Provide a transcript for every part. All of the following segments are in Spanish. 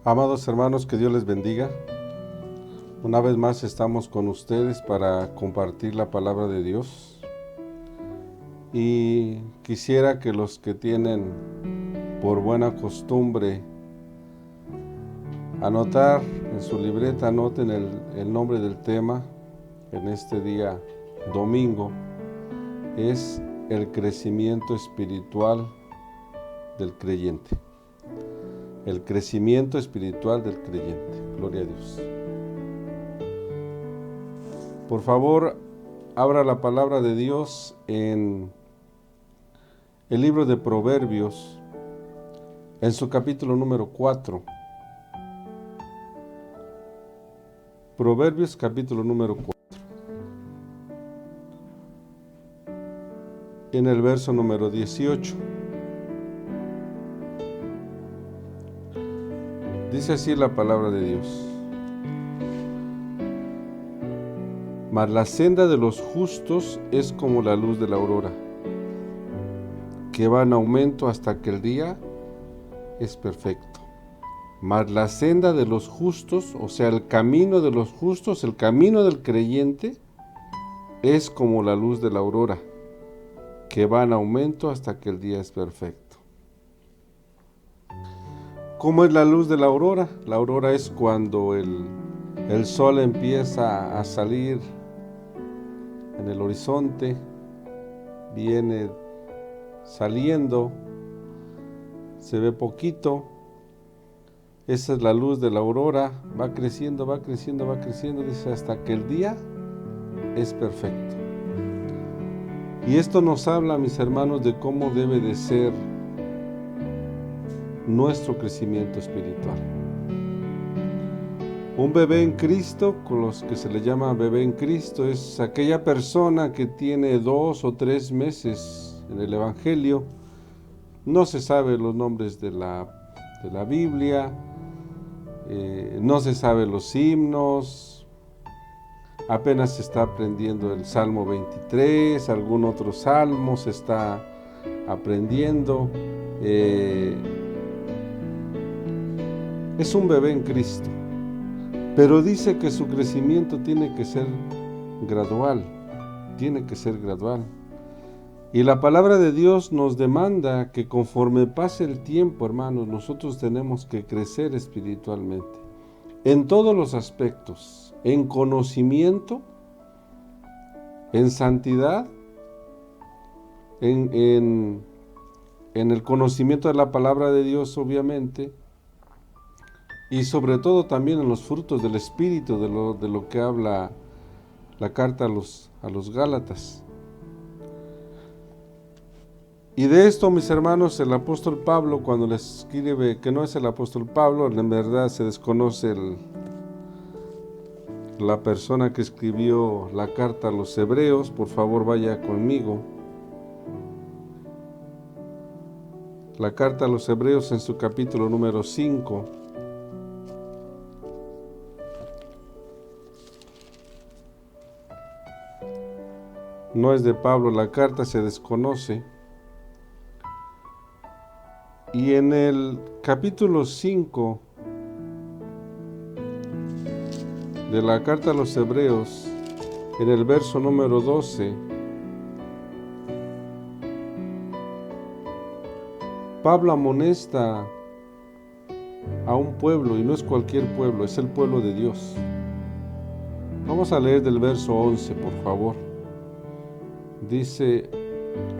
Amados hermanos, que Dios les bendiga. Una vez más estamos con ustedes para compartir la palabra de Dios. Y quisiera que los que tienen por buena costumbre anotar en su libreta, anoten el nombre del tema en este día domingo. Es el crecimiento espiritual del creyente. El crecimiento espiritual del creyente. Gloria a Dios. Por favor, abra la palabra de Dios en el libro de Proverbios, en su capítulo número 4. Proverbios, capítulo número 4. En el verso número 18. Dice así la palabra de Dios: Mas la senda de los justos es como la luz de la aurora, que va en aumento hasta que el día es perfecto. Mas la senda de los justos, o sea, el camino de los justos, el camino del creyente, es como la luz de la aurora, que va en aumento hasta que el día es perfecto. ¿Cómo es la luz de la aurora? La aurora es cuando el sol empieza a salir en el horizonte, viene saliendo, se ve poquito. Esa es la luz de la aurora, va creciendo, va creciendo, va creciendo, dice, hasta que el día es perfecto. Y esto nos habla, mis hermanos, de cómo debe de ser nuestro crecimiento espiritual. Un bebé en Cristo, con los que se le llama bebé en Cristo, es aquella persona que tiene 2 o 3 meses en el Evangelio, no se sabe los nombres de la Biblia, no se sabe los himnos, apenas se está aprendiendo el Salmo 23, algún otro salmo se está aprendiendo. Es un bebé en Cristo, pero dice que su crecimiento tiene que ser gradual, Y la palabra de Dios nos demanda que conforme pase el tiempo, hermanos, nosotros tenemos que crecer espiritualmente, en todos los aspectos, en conocimiento, en santidad, en el conocimiento de la palabra de Dios, obviamente, y sobre todo también en los frutos del Espíritu, de lo que habla la carta a los Gálatas. Y de esto, mis hermanos, el apóstol Pablo, cuando les escribe, que no es el apóstol Pablo, en verdad se desconoce la persona que escribió la carta a los Hebreos. Por favor, vaya conmigo. La carta a los Hebreos en su capítulo número 5. No es de Pablo, la carta se desconoce. Y en el capítulo 5 de la carta a los Hebreos, en el verso número 12, Pablo amonesta a un pueblo, y no es cualquier pueblo, es el pueblo de Dios. Vamos a leer del verso 11, por favor. Dice: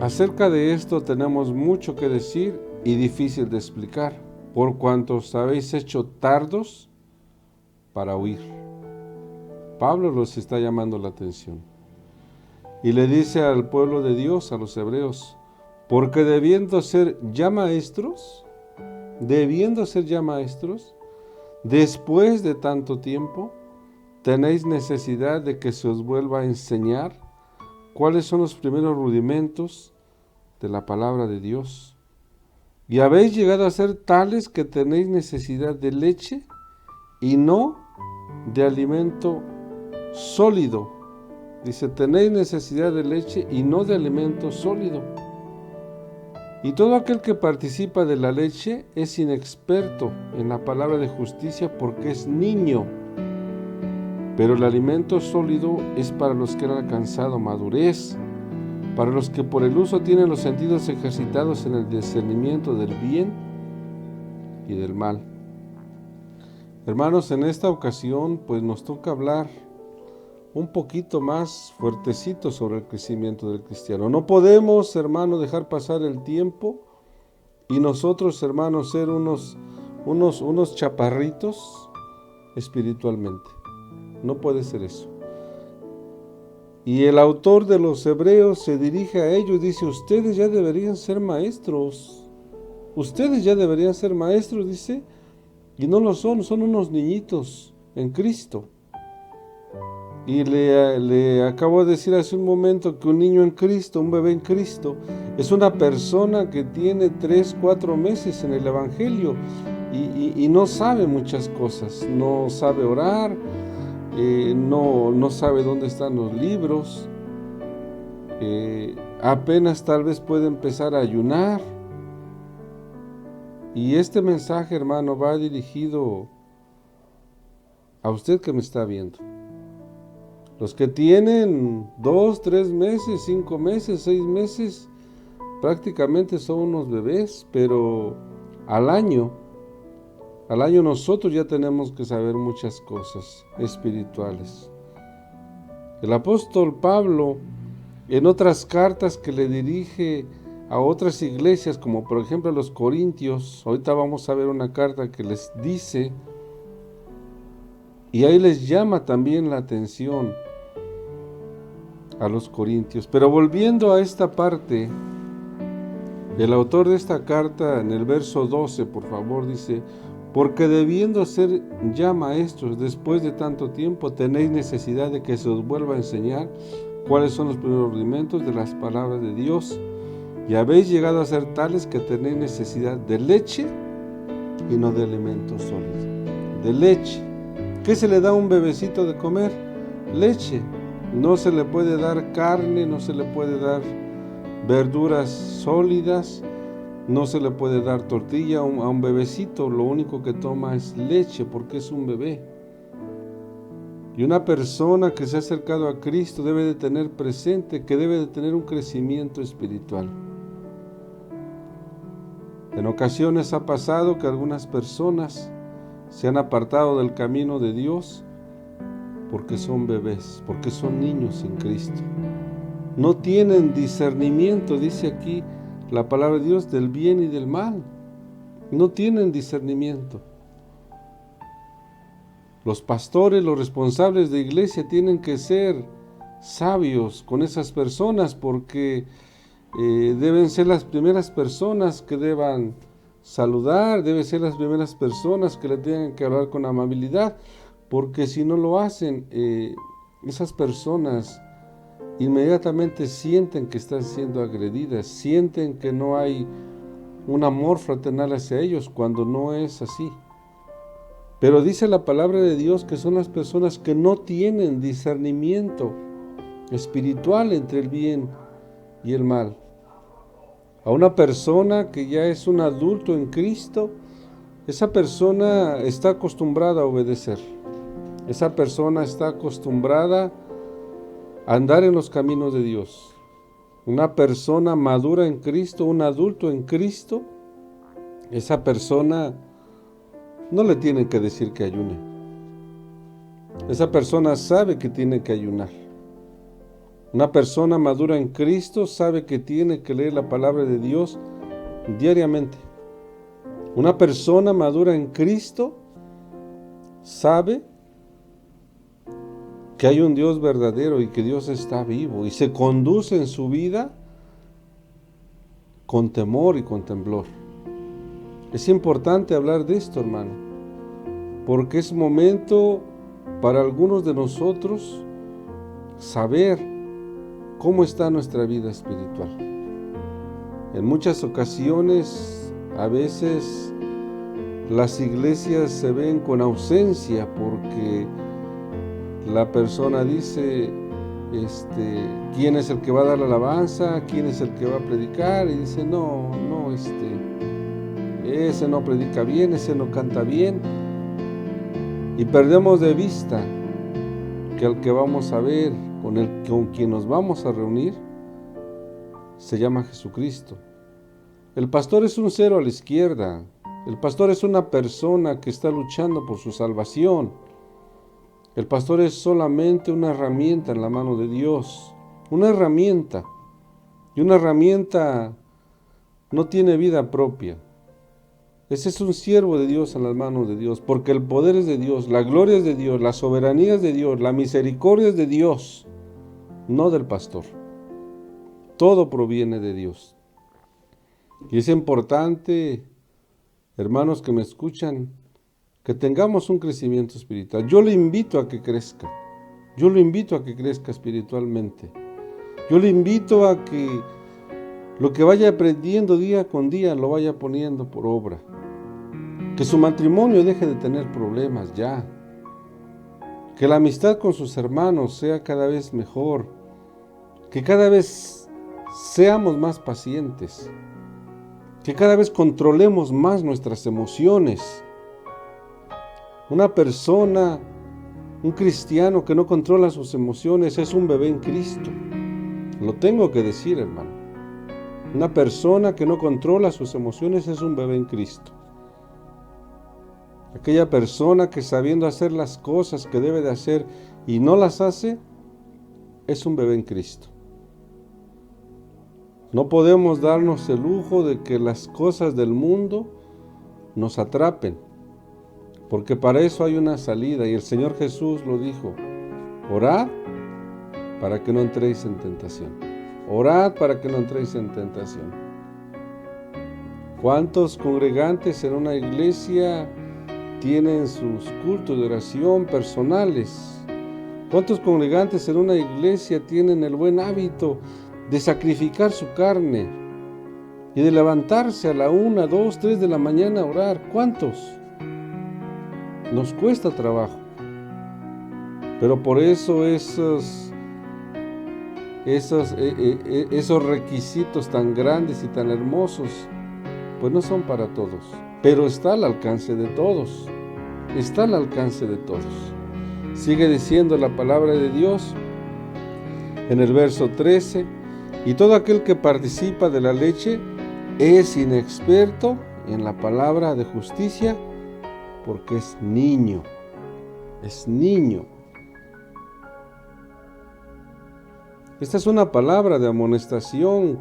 acerca de esto tenemos mucho que decir y difícil de explicar, por cuanto os habéis hecho tardos para oír. Pablo los está llamando la atención. Y le dice al pueblo de Dios, a los hebreos: porque debiendo ser ya maestros, después de tanto tiempo, tenéis necesidad de que se os vuelva a enseñar cuáles son los primeros rudimentos de la palabra de Dios. Y habéis llegado a ser tales que tenéis necesidad de leche y no de alimento sólido. Dice, tenéis necesidad de leche y no de alimento sólido. Y todo aquel que participa de la leche es inexperto en la palabra de justicia porque es niño. Pero el alimento sólido es para los que han alcanzado madurez, para los que por el uso tienen los sentidos ejercitados en el discernimiento del bien y del mal. Hermanos, en esta ocasión pues nos toca hablar un poquito más fuertecito sobre el crecimiento del cristiano. No podemos, hermanos, dejar pasar el tiempo y nosotros, hermanos, ser unos chaparritos espiritualmente. No puede ser eso. Y el autor de los Hebreos se dirige a ellos y dice, ustedes ya deberían ser maestros. Ustedes ya deberían ser maestros, dice, y no lo son unos niñitos en Cristo. Y le acabo de decir hace un momento que un niño en Cristo, un bebé en Cristo, es una persona que tiene 3, 4 meses en el Evangelio y no sabe muchas cosas, no sabe orar, no sabe dónde están los libros, apenas tal vez puede empezar a ayunar. Y este mensaje, hermano, va dirigido a usted que me está viendo. Los que tienen 2, 3 meses, 5 meses, 6 meses, prácticamente son unos bebés, pero al año nosotros ya tenemos que saber muchas cosas espirituales. El apóstol Pablo, en otras cartas que le dirige a otras iglesias, como por ejemplo a los Corintios, ahorita vamos a ver una carta que les dice, y ahí les llama también la atención a los Corintios. Pero volviendo a esta parte, el autor de esta carta, en el verso 12, por favor, dice, porque debiendo ser ya maestros después de tanto tiempo, tenéis necesidad de que se os vuelva a enseñar cuáles son los primeros rudimentos de las palabras de Dios, y habéis llegado a ser tales que tenéis necesidad de leche y no de alimento sólido. De leche. ¿Qué se le da a un bebecito de comer? Leche. No se le puede dar carne, no se le puede dar verduras sólidas, no se le puede dar tortilla a un bebecito. Lo único que toma es leche porque es un bebé. Y una persona que se ha acercado a Cristo debe de tener presente que debe de tener un crecimiento espiritual. En ocasiones ha pasado que algunas personas se han apartado del camino de Dios porque son bebés, porque son niños en Cristo. No tienen discernimiento, dice aquí la palabra de Dios, del bien y del mal. No tienen discernimiento. Los pastores, los responsables de iglesia tienen que ser sabios con esas personas porque deben ser las primeras personas que deban saludar, deben ser las primeras personas que le tengan que hablar con amabilidad, porque si no lo hacen, esas personas inmediatamente sienten que están siendo agredidas, sienten que no hay un amor fraternal hacia ellos, cuando no es así. Pero dice la palabra de Dios que son las personas que no tienen discernimiento espiritual entre el bien y el mal. A una persona que ya es un adulto en Cristo, esa persona está acostumbrada a obedecer. Esa persona está acostumbrada a andar en los caminos de Dios. Una persona madura en Cristo, un adulto en Cristo, esa persona no le tienen que decir que ayune. Esa persona sabe que tiene que ayunar. Una persona madura en Cristo sabe que tiene que leer la palabra de Dios diariamente. Una persona madura en Cristo sabe que hay un Dios verdadero y que Dios está vivo y se conduce en su vida con temor y con temblor. Es importante hablar de esto, hermano, porque es momento para algunos de nosotros saber cómo está nuestra vida espiritual. En muchas ocasiones, a veces, las iglesias se ven con ausencia porque la persona dice, quién es el que va a dar la alabanza, quién es el que va a predicar, y dice, no, ese no predica bien, ese no canta bien, y perdemos de vista que el que vamos a ver, con quien nos vamos a reunir, se llama Jesucristo. El pastor es un cero a la izquierda. El pastor es una persona que está luchando por su salvación. El pastor es solamente una herramienta en la mano de Dios. Una herramienta. Y una herramienta no tiene vida propia. Ese es un siervo de Dios en las manos de Dios, porque el poder es de Dios, la gloria es de Dios, la soberanía es de Dios, la misericordia es de Dios, no del pastor. Todo proviene de Dios. Y es importante, hermanos que me escuchan, que tengamos un crecimiento espiritual. Yo le invito a que crezca. Yo le invito a que crezca espiritualmente. Yo le invito a que lo que vaya aprendiendo día con día lo vaya poniendo por obra. Que su matrimonio deje de tener problemas ya. Que la amistad con sus hermanos sea cada vez mejor. Que cada vez seamos más pacientes. Que cada vez controlemos más nuestras emociones. Una persona, un cristiano que no controla sus emociones es un bebé en Cristo. Lo tengo que decir, hermano. Una persona que no controla sus emociones es un bebé en Cristo. Aquella persona que sabiendo hacer las cosas que debe de hacer y no las hace, es un bebé en Cristo. No podemos darnos el lujo de que las cosas del mundo nos atrapen, porque para eso hay una salida, y el Señor Jesús lo dijo: orad para que no entréis en tentación. Orad para que no entréis en tentación. ¿Cuántos congregantes en una iglesia tienen sus cultos de oración personales? ¿Cuántos congregantes en una iglesia tienen el buen hábito de sacrificar su carne y de levantarse a la 1, 2, 3 de la mañana a orar? ¿Cuántos? Nos cuesta trabajo, pero por eso esos requisitos tan grandes y tan hermosos, pues no son para todos, pero está al alcance de todos, está al alcance de todos. Sigue diciendo la palabra de Dios en el verso 13, y todo aquel que participa de la leche es inexperto en la palabra de justicia, porque es niño, es niño. Esta es una palabra de amonestación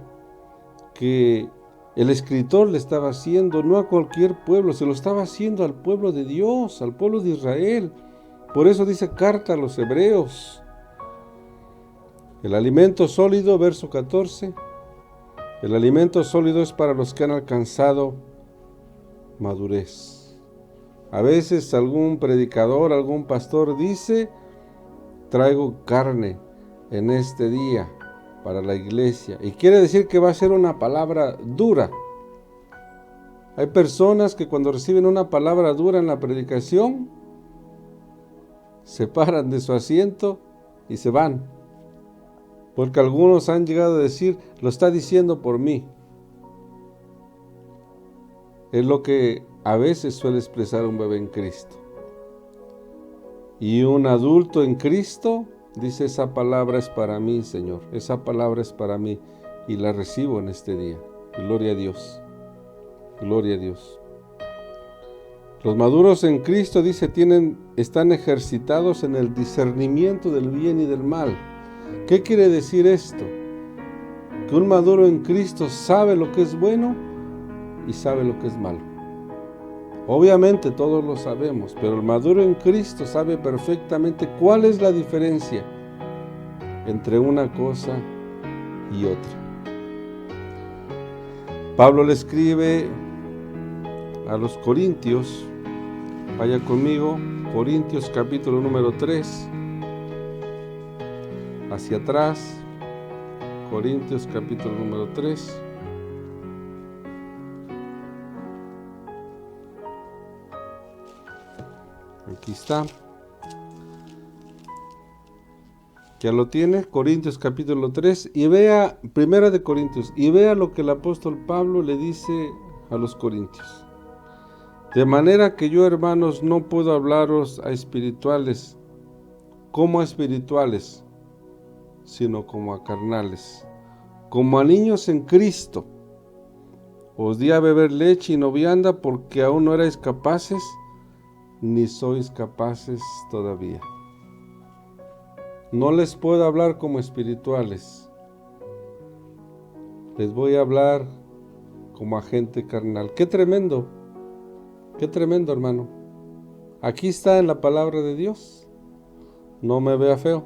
que el escritor le estaba haciendo no a cualquier pueblo, se lo estaba haciendo al pueblo de Dios, al pueblo de Israel. Por eso dice carta a los hebreos. El alimento sólido, verso 14, el alimento sólido es para los que han alcanzado madurez. A veces algún predicador, algún pastor dice: traigo carne en este día para la iglesia, y quiere decir que va a ser una palabra dura. Hay personas que cuando reciben una palabra dura en la predicación, se paran de su asiento y se van, porque algunos han llegado a decir: lo está diciendo por mí. Es lo que a veces suele expresar un bebé en Cristo. Y un adulto en Cristo dice: esa palabra es para mí, Señor, esa palabra es para mí, y la recibo en este día. Gloria a Dios, gloria a Dios. Los maduros en Cristo, dice, están ejercitados en el discernimiento del bien y del mal. ¿Qué quiere decir esto? Que un maduro en Cristo sabe lo que es bueno y sabe lo que es malo. Obviamente todos lo sabemos, pero el maduro en Cristo sabe perfectamente cuál es la diferencia entre una cosa y otra. Pablo le escribe a los Corintios, vaya conmigo, Corintios capítulo número 3, hacia atrás, Corintios capítulo número 3. Aquí está. Ya lo tiene, Corintios capítulo 3, y vea, Primera de Corintios, y vea lo que el apóstol Pablo le dice a los corintios. De manera que yo, hermanos, no puedo hablaros a espirituales, como a espirituales, sino como a carnales, como a niños en Cristo. Os di a beber leche y no vianda, porque aún no erais capaces, ni sois capaces todavía. No les puedo hablar como espirituales. Les voy a hablar como a gente carnal. Qué tremendo, hermano. Aquí está en la palabra de Dios. No me vea feo.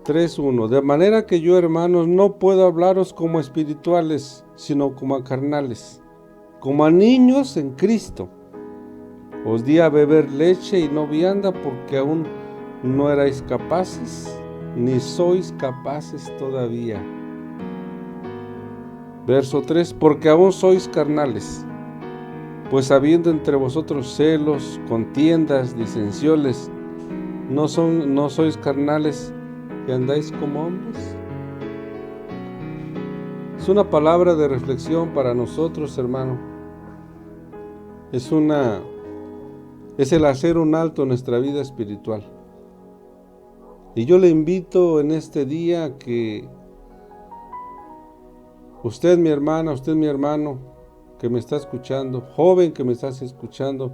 3:1. De manera que yo, hermanos, no puedo hablaros como espirituales, sino como a carnales, como a niños en Cristo. Os di a beber leche y no vianda, porque aún no erais capaces, ni sois capaces todavía. Verso 3, porque aún sois carnales, pues habiendo entre vosotros celos, contiendas, disensiones, ¿no sois carnales y andáis como hombres? Es una palabra de reflexión para nosotros, hermano. Es el hacer un alto en nuestra vida espiritual. Y yo le invito en este día que usted, mi hermana, usted, mi hermano, que me está escuchando, joven que me estás escuchando,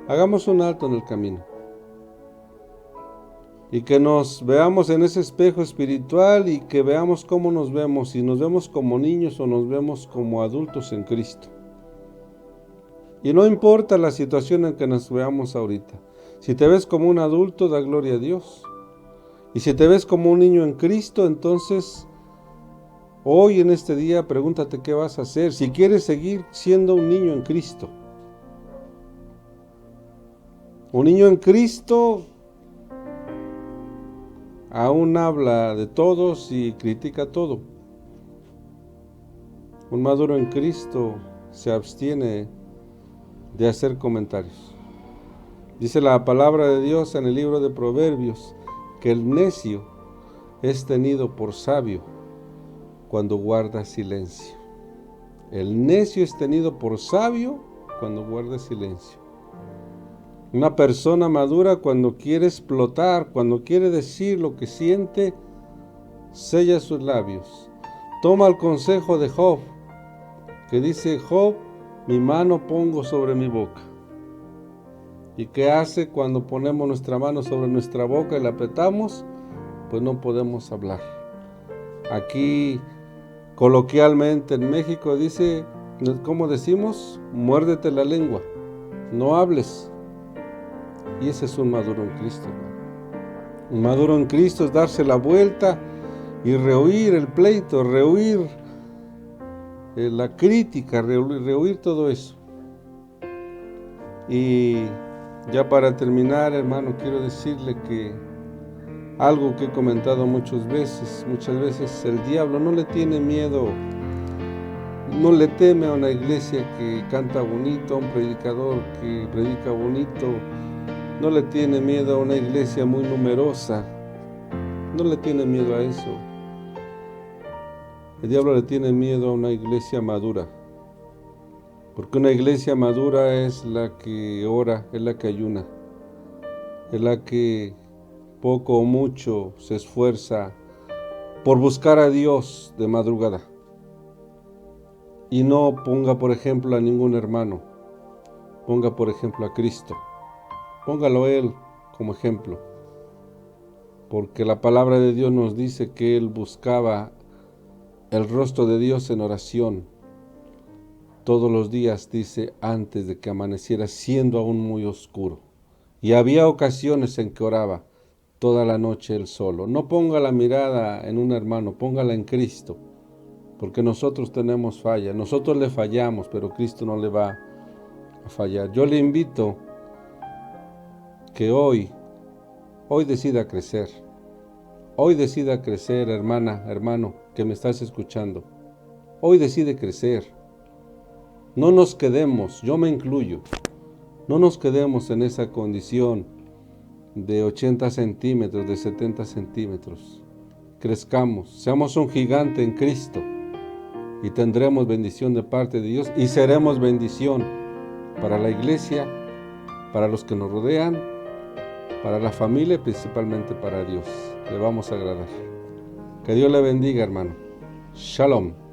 hagamos un alto en el camino. Y que nos veamos en ese espejo espiritual y que veamos cómo nos vemos, si nos vemos como niños o nos vemos como adultos en Cristo. Y no importa la situación en que nos veamos ahorita. Si te ves como un adulto, da gloria a Dios. Y si te ves como un niño en Cristo, entonces hoy en este día pregúntate qué vas a hacer. Si quieres seguir siendo un niño en Cristo. Un niño en Cristo aún habla de todos y critica todo. Un maduro en Cristo se abstiene de hacer comentarios. Dice la palabra de Dios en el libro de Proverbios que el necio es tenido por sabio cuando guarda silencio. El necio es tenido por sabio cuando guarda silencio. Una persona madura cuando quiere explotar, cuando quiere decir lo que siente, sella sus labios. Toma el consejo de Job, que dice: Job, mi mano pongo sobre mi boca. ¿Y qué hace cuando ponemos nuestra mano sobre nuestra boca y la apretamos? Pues no podemos hablar. Aquí, coloquialmente en México, dice, ¿cómo decimos? Muérdete la lengua, no hables. Y ese es un maduro en Cristo. Un maduro en Cristo es darse la vuelta y rehuir el pleito, rehuir la crítica, rehuir todo eso. Y ya para terminar, hermano, quiero decirle que algo que he comentado muchas veces, el diablo no le tiene miedo, no le teme a una iglesia que canta bonito, a un predicador que predica bonito, no le tiene miedo a una iglesia muy numerosa, no le tiene miedo a eso. El diablo le tiene miedo a una iglesia madura, porque una iglesia madura es la que ora, es la que ayuna, es la que poco o mucho se esfuerza por buscar a Dios de madrugada. Y no ponga por ejemplo a ningún hermano, ponga por ejemplo a Cristo, póngalo a Él como ejemplo, porque la palabra de Dios nos dice que Él buscaba el rostro de Dios en oración todos los días, dice, antes de que amaneciera, siendo aún muy oscuro. Y había ocasiones en que oraba toda la noche él solo. No ponga la mirada en un hermano, póngala en Cristo, porque nosotros tenemos falla, nosotros le fallamos, pero Cristo no le va a fallar. Yo le invito que hoy decida crecer. Hoy decida crecer, hermana, hermano, que me estás escuchando. Hoy decide crecer. No nos quedemos, yo me incluyo, no nos quedemos en esa condición de 80 centímetros, de 70 centímetros. Crezcamos, seamos un gigante en Cristo y tendremos bendición de parte de Dios y seremos bendición para la iglesia, para los que nos rodean, para la familia y principalmente para Dios. Le vamos a agradar. Que Dios le bendiga, hermano. Shalom.